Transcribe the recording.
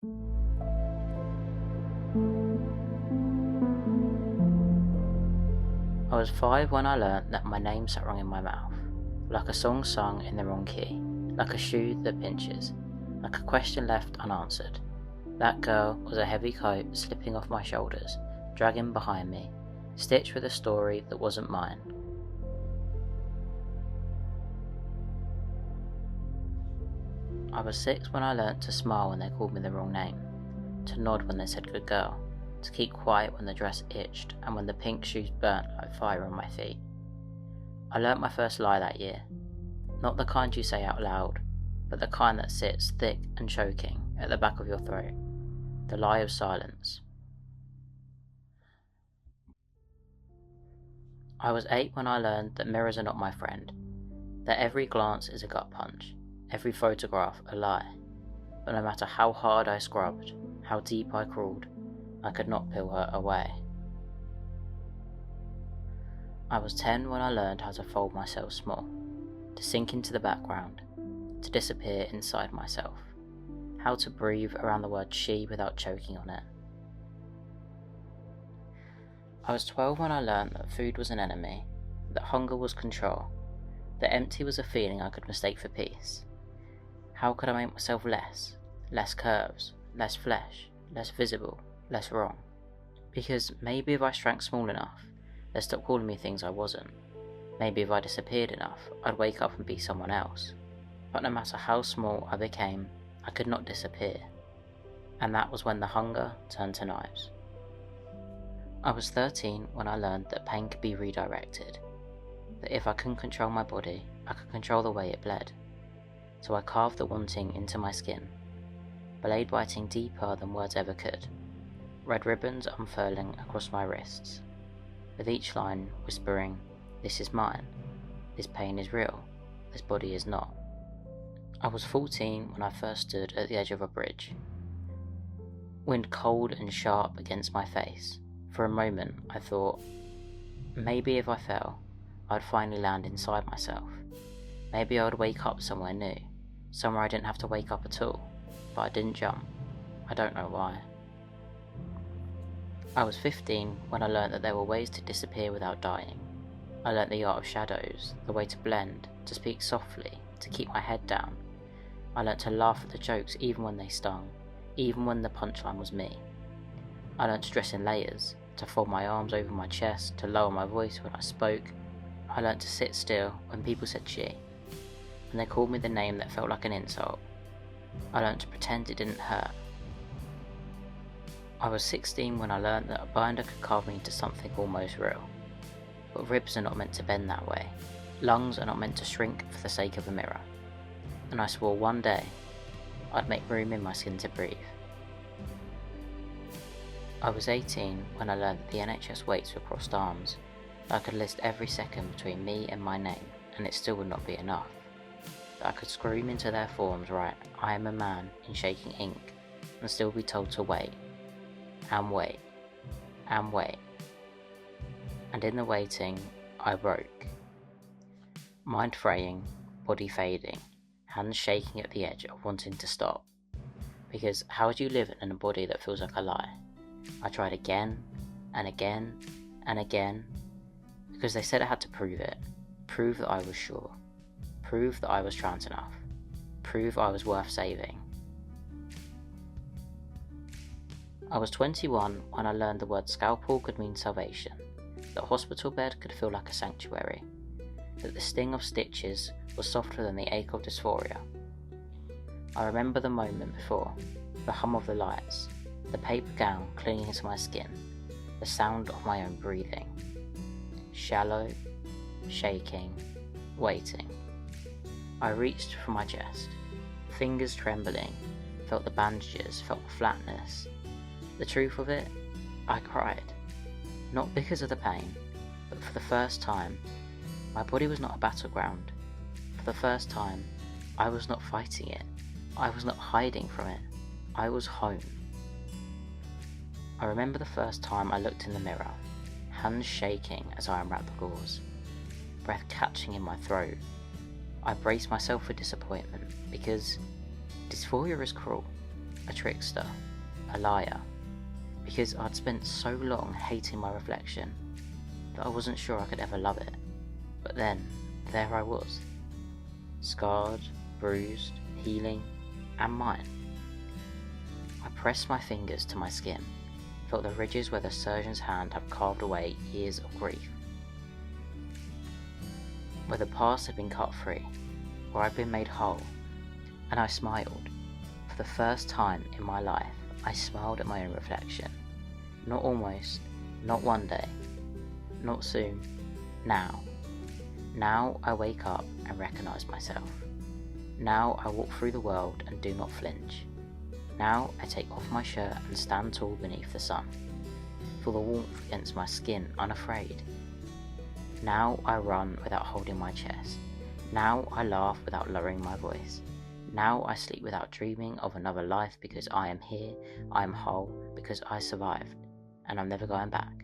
I was 5 when I learnt that my name sat wrong in my mouth, like a song sung in the wrong key, like a shoe that pinches, like a question left unanswered. That girl was a heavy coat slipping off my shoulders, dragging behind me, stitched with a story that wasn't mine. I was 6 when I learnt to smile when they called me the wrong name, to nod when they said good girl, to keep quiet when the dress itched and when the pink shoes burnt like fire on my feet. I learnt my first lie that year, not the kind you say out loud, but the kind that sits thick and choking at the back of your throat, the lie of silence. I was 8 when I learned that mirrors are not my friend, that every glance is a gut punch, every photograph a lie, but no matter how hard I scrubbed, how deep I crawled, I could not peel her away. I was 10 when I learned how to fold myself small, to sink into the background, to disappear inside myself, how to breathe around the word she without choking on it. I was 12 when I learned that food was an enemy, that hunger was control, that empty was a feeling I could mistake for peace. How could I make myself less curves, less flesh, less visible, less wrong? Because maybe if I shrank small enough, they'd stop calling me things I wasn't. Maybe if I disappeared enough, I'd wake up and be someone else. But no matter how small I became, I could not disappear. And that was when the hunger turned to knives. I was 13 when I learned that pain could be redirected, that if I couldn't control my body, I could control the way it bled. So I carved the wanting into my skin, blade biting deeper than words ever could, red ribbons unfurling across my wrists, with each line whispering, "This is mine, this pain is real, this body is not." I was 14 when I first stood at the edge of a bridge. Wind cold and sharp against my face. For a moment I thought, maybe if I fell, I'd finally land inside myself. Maybe I would wake up somewhere new, somewhere I didn't have to wake up at all, but I didn't jump. I don't know why. I was 15 when I learnt that there were ways to disappear without dying. I learnt the art of shadows, the way to blend, to speak softly, to keep my head down. I learnt to laugh at the jokes even when they stung, even when the punchline was me. I learnt to dress in layers, to fold my arms over my chest, to lower my voice when I spoke. I learnt to sit still when people said she, and they called me the name that felt like an insult. I learnt to pretend it didn't hurt. I was 16 when I learnt that a binder could carve me into something almost real. But ribs are not meant to bend that way. Lungs are not meant to shrink for the sake of a mirror. And I swore one day I'd make room in my skin to breathe. I was 18 when I learned that the NHS waits for crossed arms, that I could list every second between me and my name and it still would not be enough. That I could scream into their forms write "I am a man" in shaking ink and still be told to wait, and wait, and wait. And in the waiting, I broke. Mind fraying, body fading, hands shaking at the edge of wanting to stop. Because how do you live in a body that feels like a lie? I tried again, and again, and again, because they said I had to prove it. Prove that I was sure. Prove that I was trans enough. Prove I was worth saving. I was 21 when I learned the word scalpel could mean salvation, that a hospital bed could feel like a sanctuary, that the sting of stitches was softer than the ache of dysphoria. I remember the moment before, the hum of the lights, the paper gown clinging to my skin, the sound of my own breathing. Shallow, shaking, waiting. I reached for my chest, fingers trembling, felt the bandages, felt the flatness. The truth of it, I cried. Not because of the pain, but for the first time, my body was not a battleground. For the first time, I was not fighting it. I was not hiding from it. I was home. I remember the first time I looked in the mirror, hands shaking as I unwrapped the gauze, breath catching in my throat. I braced myself for disappointment because dysphoria is cruel. a trickster, a liar, because I'd spent so long hating my reflection that I wasn't sure I could ever love it. But then, there I was, scarred, bruised, healing, and mine. I pressed my fingers to my skin, felt the ridges where the surgeon's hand had carved away years of grief. Where the past had been cut free, where I'd been made whole, and I smiled. For the first time in my life, I smiled at my own reflection. Not almost, not one day, not soon, now. Now I wake up and recognise myself. Now I walk through the world and do not flinch. Now I take off my shirt and stand tall beneath the sun. Feel the warmth against my skin, unafraid. Now I run without holding my chest. Now I laugh without lowering my voice. Now I sleep without dreaming of another life, because I am here, I am whole, because I survived, and I'm never going back.